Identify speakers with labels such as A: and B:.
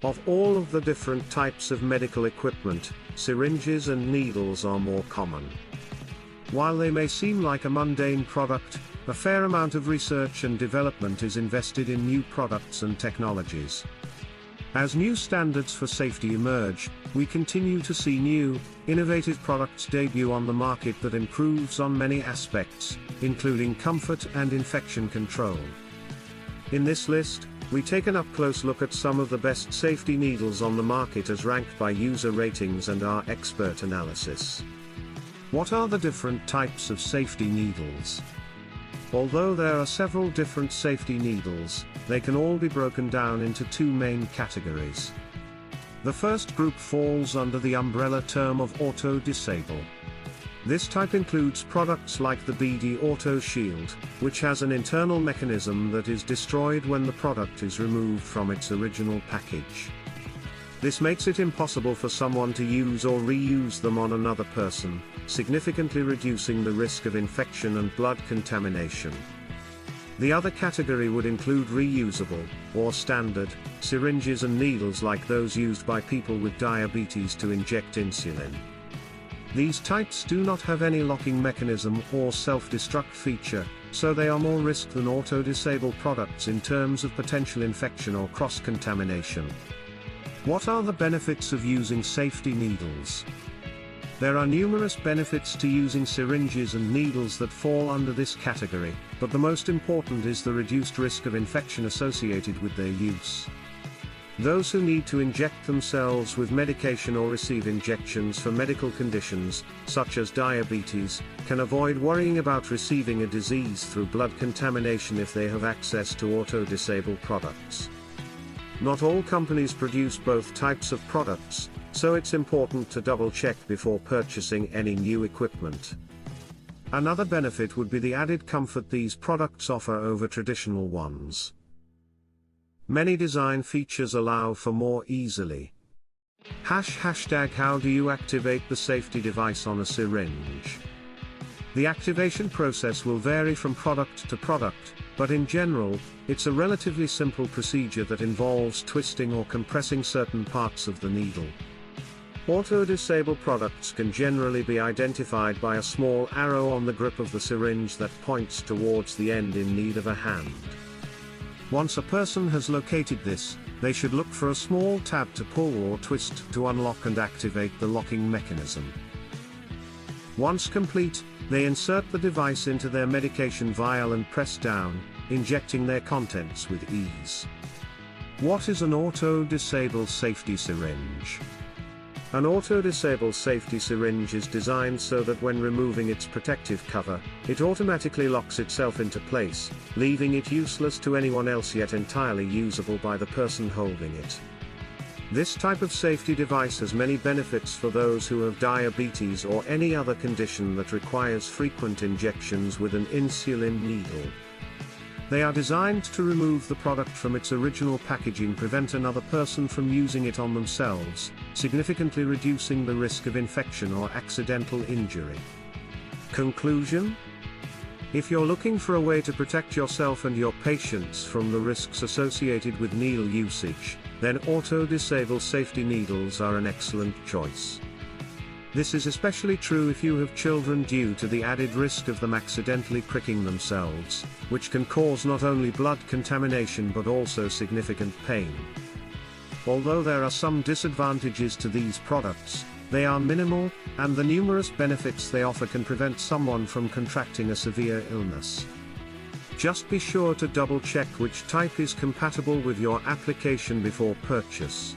A: Of all of the different types of medical equipment, syringes and needles are more common. While they may seem like a mundane product, a fair amount of research and development is invested in new products and technologies. As new standards for safety emerge, we continue to see new, innovative products debut on the market that improves on many aspects, including comfort and infection control. In this list, we take an up-close look at some of the best safety needles on the market as ranked by user ratings and our expert analysis. What are the different types of safety needles? Although there are several different safety needles, they can all be broken down into two main categories. The first group falls under the umbrella term of auto-disable. This type includes products like the BD Auto Shield, which has an internal mechanism that is destroyed when the product is removed from its original package. This makes it impossible for someone to use or reuse them on another person, significantly reducing the risk of infection and blood contamination. The other category would include reusable, or standard, syringes and needles like those used by people with diabetes to inject insulin. These types do not have any locking mechanism or self-destruct feature, so they are more risk than auto-disable products in terms of potential infection or cross-contamination. What are the benefits of using safety needles? There are numerous benefits to using syringes and needles that fall under this category, but the most important is the reduced risk of infection associated with their use. Those who need to inject themselves with medication or receive injections for medical conditions, such as diabetes, can avoid worrying about receiving a disease through blood contamination if they have access to auto-disable products. Not all companies produce both types of products, so it's important to double-check before purchasing any new equipment. Another benefit would be the added comfort these products offer over traditional ones. Many design features allow for more easily. Hashtag how do you activate the safety device on a syringe? The activation process will vary from product to product, but in general, it's a relatively simple procedure that involves twisting or compressing certain parts of the needle. Auto-disable products can generally be identified by a small arrow on the grip of the syringe that points towards the end in need of a hand. Once a person has located this, they should look for a small tab to pull or twist to unlock and activate the locking mechanism. Once complete, they insert the device into their medication vial and press down, injecting their contents with ease. What is an auto-disable safety syringe? An auto-disable safety syringe is designed so that when removing its protective cover, it automatically locks itself into place, leaving it useless to anyone else yet entirely usable by the person holding it. This type of safety device has many benefits for those who have diabetes or any other condition that requires frequent injections with an insulin needle. They are designed to remove the product from its original packaging, prevent another person from using it on themselves, significantly reducing the risk of infection or accidental injury. Conclusion? If you're looking for a way to protect yourself and your patients from the risks associated with needle usage, then auto-disable safety needles are an excellent choice. This is especially true if you have children due to the added risk of them accidentally pricking themselves, which can cause not only blood contamination but also significant pain. Although there are some disadvantages to these products, they are minimal, and the numerous benefits they offer can prevent someone from contracting a severe illness. Just be sure to double-check which type is compatible with your application before purchase.